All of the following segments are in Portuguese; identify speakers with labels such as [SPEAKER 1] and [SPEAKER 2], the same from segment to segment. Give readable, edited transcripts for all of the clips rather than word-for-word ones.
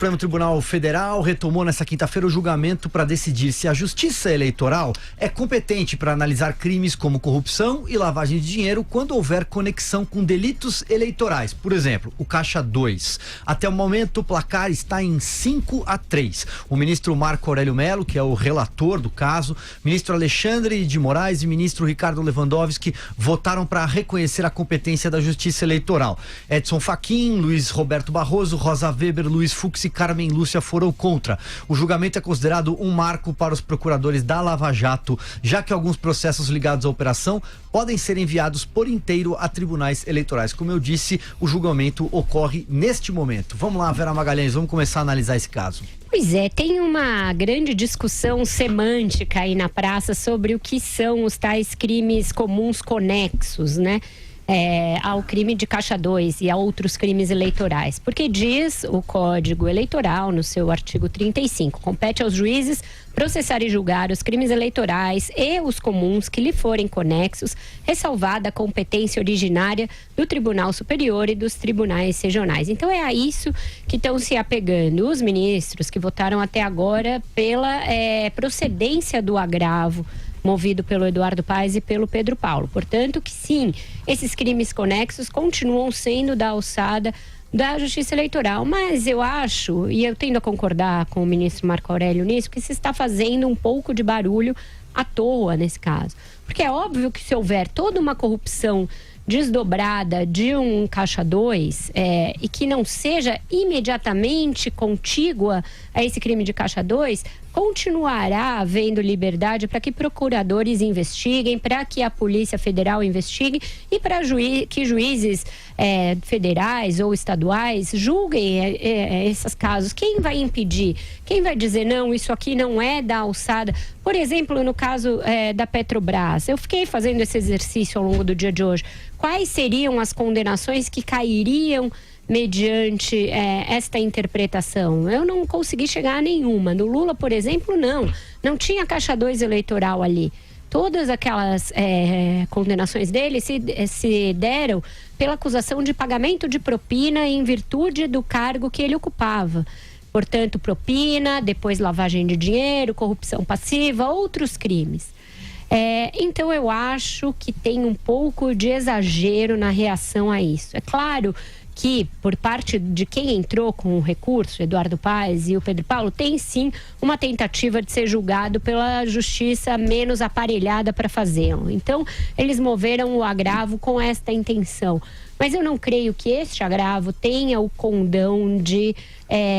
[SPEAKER 1] O Supremo Tribunal Federal retomou nesta quinta-feira o julgamento para decidir se a Justiça Eleitoral é competente para analisar crimes como corrupção e lavagem de dinheiro quando houver conexão com delitos eleitorais. Por exemplo, o Caixa 2. Até o momento, o placar está em 5-3. O ministro Marco Aurélio Mello, que é o relator do caso, ministro Alexandre de Moraes e ministro Ricardo Lewandowski votaram para reconhecer a competência da Justiça Eleitoral. Edson Fachin, Luiz Roberto Barroso, Rosa Weber, Luiz Fux e Carmen Lúcia foram contra. O julgamento é considerado um marco para os procuradores da Lava Jato, já que alguns processos ligados à operação podem ser enviados por inteiro a tribunais eleitorais. Como eu disse, o julgamento ocorre neste momento. Vamos lá, Vera Magalhães, vamos começar a analisar esse caso.
[SPEAKER 2] Pois é, tem uma grande discussão semântica aí na praça sobre o que são os tais crimes comuns conexos, né? Ao crime de Caixa 2 e a outros crimes eleitorais. Porque diz o Código Eleitoral, no seu artigo 35, compete aos juízes processar e julgar os crimes eleitorais e os comuns que lhe forem conexos, ressalvada a competência originária do Tribunal Superior e dos tribunais regionais. Então é a isso que estão se apegando os ministros que votaram até agora pela procedência do agravo movido pelo Eduardo Paes e pelo Pedro Paulo. Portanto, que sim, esses crimes conexos continuam sendo da alçada da Justiça Eleitoral, mas eu acho, e eu tendo a concordar com o ministro Marco Aurélio nisso, que se está fazendo um pouco de barulho à toa nesse caso. Porque é óbvio que se houver toda uma corrupção desdobrada de um Caixa 2 e que não seja imediatamente contígua a esse crime de Caixa 2, continuará havendo liberdade para que procuradores investiguem, para que a Polícia Federal investigue e para que juízes federais ou estaduais julguem esses casos. Quem vai impedir? Quem vai dizer, não, isso aqui não é da alçada? Por exemplo, no caso da Petrobras, eu fiquei fazendo esse exercício ao longo do dia de hoje. Quais seriam as condenações que cairiam mediante esta interpretação? Eu não consegui chegar a nenhuma. No Lula, por exemplo, não tinha Caixa 2 eleitoral ali. Todas aquelas condenações dele se deram pela acusação de pagamento de propina em virtude do cargo que ele ocupava. Portanto, propina, depois lavagem de dinheiro, corrupção passiva, outros crimes. Então eu acho que tem um pouco de exagero na reação a isso. É claro que por parte de quem entrou com o recurso, Eduardo Paes e o Pedro Paulo, tem sim uma tentativa de ser julgado pela justiça menos aparelhada para fazê-lo. Então eles moveram o agravo com esta intenção. Mas eu não creio que este agravo tenha o condão de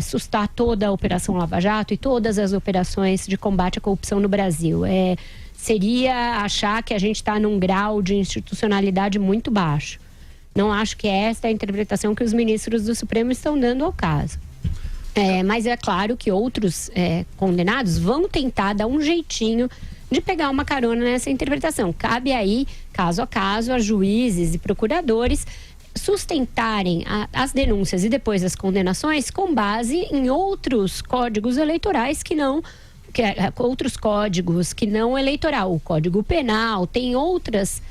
[SPEAKER 2] sustar toda a Operação Lava Jato e todas as operações de combate à corrupção no Brasil. Seria achar que a gente está num grau de institucionalidade muito baixo. Não acho que esta é a interpretação que os ministros do Supremo estão dando ao caso. Mas é claro que outros condenados vão tentar dar um jeitinho de pegar uma carona nessa interpretação. Cabe aí, caso a caso, a juízes e procuradores sustentarem as denúncias e depois as condenações com base em outros códigos eleitorais outros códigos que não eleitoral. O Código Penal tem outras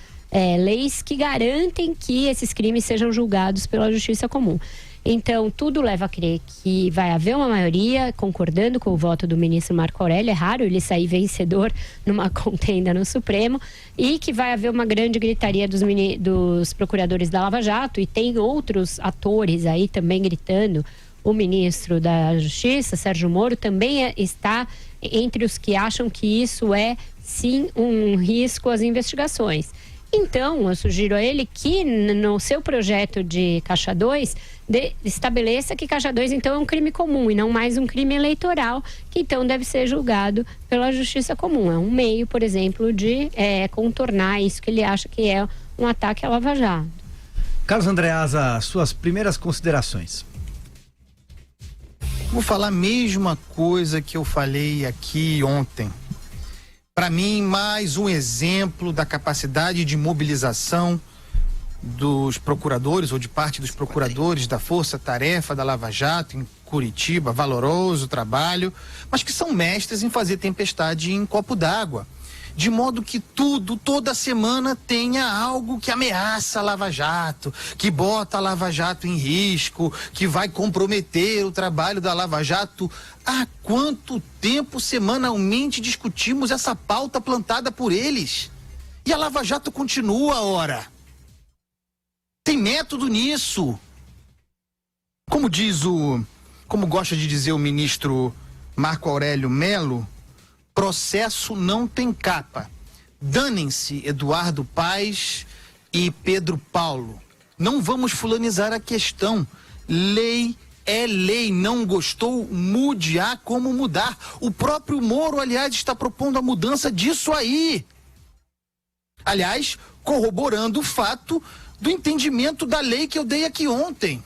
[SPEAKER 2] leis que garantem que esses crimes sejam julgados pela Justiça Comum. Então, tudo leva a crer que vai haver uma maioria concordando com o voto do ministro Marco Aurélio. É raro ele sair vencedor numa contenda no Supremo, e que vai haver uma grande gritaria dos procuradores da Lava Jato, e tem outros atores aí também gritando. O ministro da Justiça, Sérgio Moro, também está entre os que acham que isso é, sim, um risco às investigações. Então, eu sugiro a ele que, no seu projeto de Caixa 2, estabeleça que Caixa 2, então, é um crime comum e não mais um crime eleitoral, que, então, deve ser julgado pela Justiça Comum. É um meio, por exemplo, de contornar isso que ele acha que é um ataque à Lava Jato.
[SPEAKER 1] Carlos Andreasa, suas primeiras considerações.
[SPEAKER 3] Vou falar a mesma coisa que eu falei aqui ontem. Para mim, mais um exemplo da capacidade de mobilização dos procuradores, ou de parte dos procuradores da Força Tarefa da Lava Jato em Curitiba, valoroso trabalho, mas que são mestres em fazer tempestade em copo d'água. de modo que toda semana tenha algo que ameaça a Lava Jato, que bota a Lava Jato em risco, que vai comprometer o trabalho da Lava Jato. Há quanto tempo semanalmente discutimos essa pauta plantada por eles? E a Lava Jato continua, ora. Tem método nisso. Como gosta de dizer o ministro Marco Aurélio Melo, processo não tem capa. Danem-se Eduardo Paes e Pedro Paulo. Não vamos fulanizar a questão. Lei é lei. Não gostou? Mude, há como mudar. O próprio Moro, aliás, está propondo a mudança disso aí. Aliás, corroborando o fato do entendimento da lei que eu dei aqui ontem.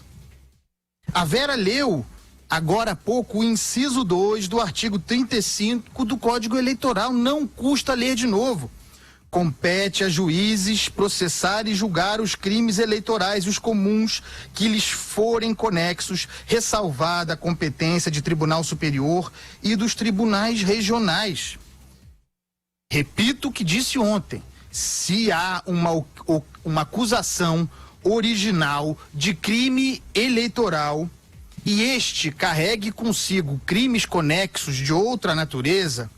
[SPEAKER 3] A Vera leu agora há pouco o inciso 2 do artigo 35 do Código Eleitoral. Não custa ler de novo. Compete a juízes processar e julgar os crimes eleitorais, os comuns que lhes forem conexos, ressalvada a competência de Tribunal Superior e dos tribunais regionais. Repito o que disse ontem. Se há uma acusação original de crime eleitoral e este carregue consigo crimes conexos de outra natureza,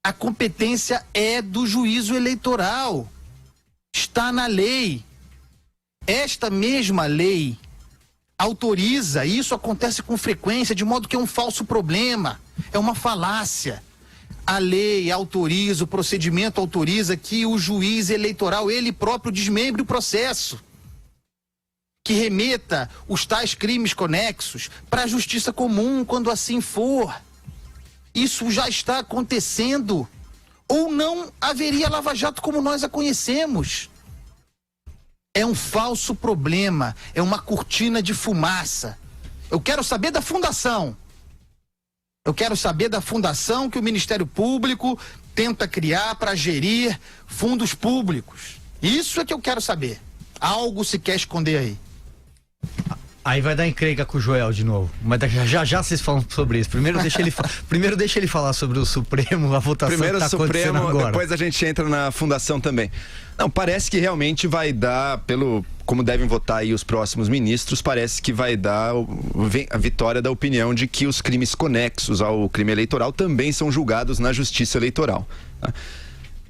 [SPEAKER 3] a competência é do juízo eleitoral. Está na lei. Esta mesma lei autoriza, e isso acontece com frequência, de modo que é um falso problema, é uma falácia. A lei autoriza, o procedimento autoriza que o juiz eleitoral, ele próprio, desmembre o processo, que remeta os tais crimes conexos para a justiça comum, quando assim for. Isso já está acontecendo, ou não haveria Lava Jato como nós a conhecemos. É um falso problema, é uma cortina de fumaça. Eu quero saber da fundação. Eu quero saber da fundação que o Ministério Público tenta criar para gerir fundos públicos. Isso é que eu quero saber. Algo se quer esconder aí.
[SPEAKER 1] Aí vai dar encrenca com o Joel de novo. Mas já vocês falam sobre isso. Primeiro deixa ele falar sobre o Supremo, a votação
[SPEAKER 4] primeiro
[SPEAKER 1] que tá
[SPEAKER 4] Supremo,
[SPEAKER 1] acontecendo agora. Depois
[SPEAKER 4] a gente entra na fundação também. Não, parece que realmente vai dar, como devem votar aí os próximos ministros, parece que vai dar a vitória da opinião de que os crimes conexos ao crime eleitoral também são julgados na Justiça Eleitoral. Tá?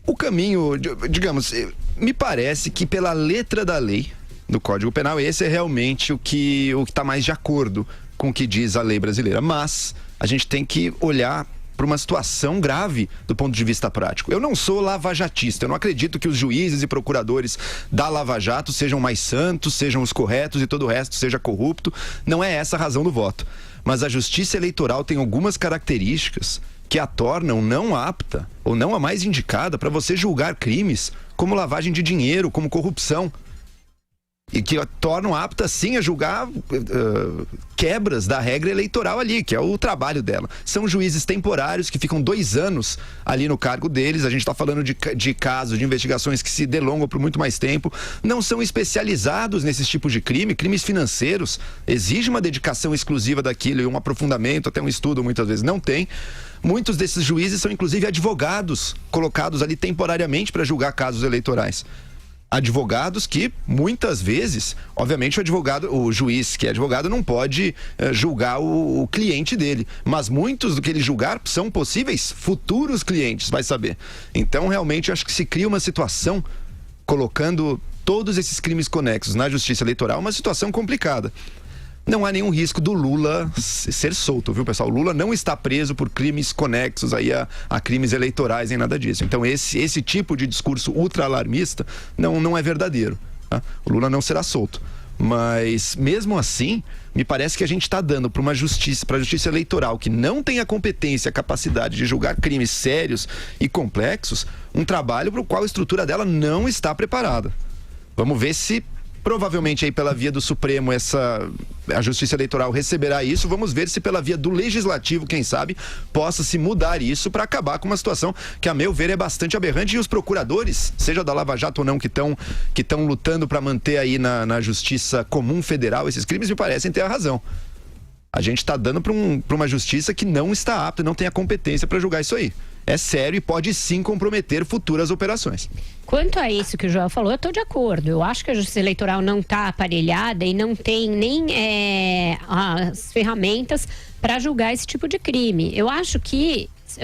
[SPEAKER 4] O caminho, digamos, me parece que pela letra da lei do Código Penal, esse é realmente o que está mais de acordo com o que diz a lei brasileira. Mas a gente tem que olhar para uma situação grave do ponto de vista prático. Eu não sou lavajatista, eu não acredito que os juízes e procuradores da Lava Jato sejam mais santos, sejam os corretos e todo o resto seja corrupto. Não é essa a razão do voto. Mas a Justiça Eleitoral tem algumas características que a tornam não apta ou não a mais indicada para você julgar crimes como lavagem de dinheiro, como corrupção. E que tornam apta, sim, a julgar quebras da regra eleitoral ali, que é o trabalho dela. São juízes temporários que ficam 2 anos ali no cargo deles. A gente está falando de casos, de investigações que se delongam por muito mais tempo. Não são especializados nesses tipos de crimes financeiros. Exige uma dedicação exclusiva daquilo e um aprofundamento, até um estudo muitas vezes não tem. Muitos desses juízes são inclusive advogados colocados ali temporariamente para julgar casos eleitorais. Advogados que, muitas vezes, obviamente o juiz que é advogado não pode julgar o cliente dele, mas muitos do que ele julgar são possíveis futuros clientes, vai saber. Então, realmente, eu acho que se cria uma situação colocando todos esses crimes conexos na Justiça Eleitoral, uma situação complicada. Não há nenhum risco do Lula ser solto, viu, pessoal? O Lula não está preso por crimes conexos aí a crimes eleitorais, nem nada disso. Então, esse tipo de discurso ultra-alarmista não é verdadeiro. Tá? O Lula não será solto. Mas, mesmo assim, me parece que a gente está dando para a Justiça Eleitoral, que não tem a competência, a capacidade de julgar crimes sérios e complexos, um trabalho para o qual a estrutura dela não está preparada. Vamos ver se provavelmente aí pela via do Supremo a Justiça Eleitoral receberá isso. Vamos ver se pela via do Legislativo, quem sabe, possa se mudar isso para acabar com uma situação que, a meu ver, é bastante aberrante. E os procuradores, seja da Lava Jato ou não, que estão lutando para manter aí na Justiça Comum Federal esses crimes, me parecem ter a razão. A gente está dando para uma justiça que não está apta, não tem a competência para julgar isso aí. é sério e pode sim comprometer futuras operações.
[SPEAKER 2] Quanto a isso que o Joel falou, eu estou de acordo. Eu acho que a Justiça Eleitoral não está aparelhada e não tem nem as ferramentas para julgar esse tipo de crime. Eu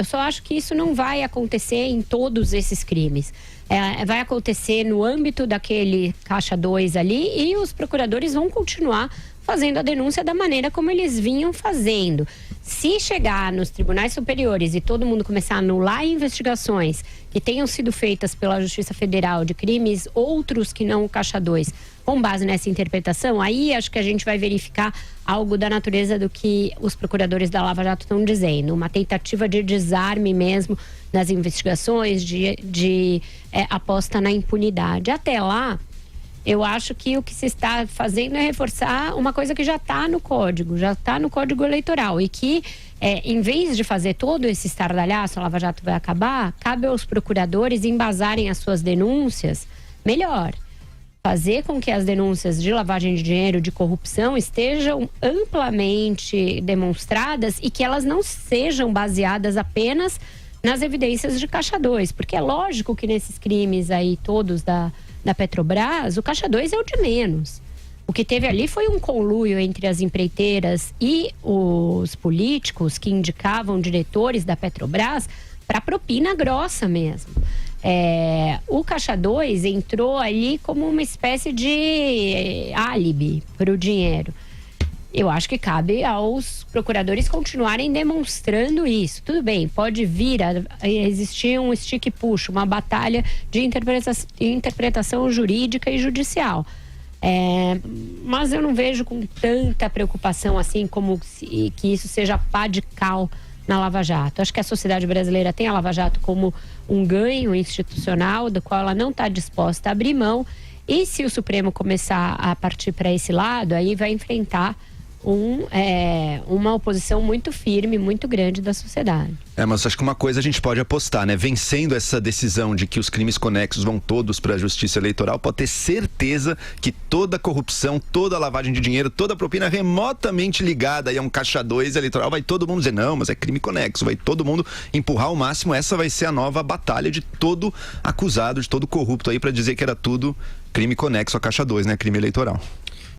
[SPEAKER 2] só acho que isso não vai acontecer em todos esses crimes. Vai acontecer no âmbito daquele caixa 2 ali e os procuradores vão continuar fazendo a denúncia da maneira como eles vinham fazendo. Se chegar nos tribunais superiores e todo mundo começar a anular investigações que tenham sido feitas pela Justiça Federal de crimes outros que não o caixa 2, com base nessa interpretação, aí acho que a gente vai verificar algo da natureza do que os procuradores da Lava Jato estão dizendo, uma tentativa de desarme mesmo nas investigações, de aposta na impunidade. Até lá, eu acho que o que se está fazendo é reforçar uma coisa que já está no Código Eleitoral e que, em vez de fazer todo esse estardalhaço, a Lava Jato vai acabar, cabe aos procuradores embasarem as suas denúncias melhor. Fazer com que as denúncias de lavagem de dinheiro, de corrupção, estejam amplamente demonstradas e que elas não sejam baseadas apenas nas evidências de caixa 2, porque é lógico que nesses crimes aí todos da Petrobras, o caixa 2 é o de menos. O que teve ali foi um conluio entre as empreiteiras e os políticos que indicavam diretores da Petrobras para propina grossa mesmo. O caixa 2 entrou ali como uma espécie de álibi para o dinheiro. Eu acho que cabe aos procuradores continuarem demonstrando isso. Tudo bem, pode vir a existir um stick push, uma batalha de interpretação jurídica e judicial. Mas eu não vejo com tanta preocupação assim como que isso seja pá de cal na Lava Jato. Acho que a sociedade brasileira tem a Lava Jato como um ganho institucional do qual ela não está disposta a abrir mão. E se o Supremo começar a partir para esse lado, aí vai enfrentar uma oposição muito firme, muito grande da sociedade.
[SPEAKER 4] Mas acho que uma coisa a gente pode apostar, né? Vencendo essa decisão de que os crimes conexos vão todos para a Justiça Eleitoral, pode ter certeza que toda corrupção, toda lavagem de dinheiro, toda propina remotamente ligada aí a um caixa 2 eleitoral, vai todo mundo dizer, não, mas é crime conexo, vai todo mundo empurrar ao máximo. Essa vai ser a nova batalha de todo acusado, de todo corrupto aí, para dizer que era tudo crime conexo a caixa 2, né? Crime eleitoral.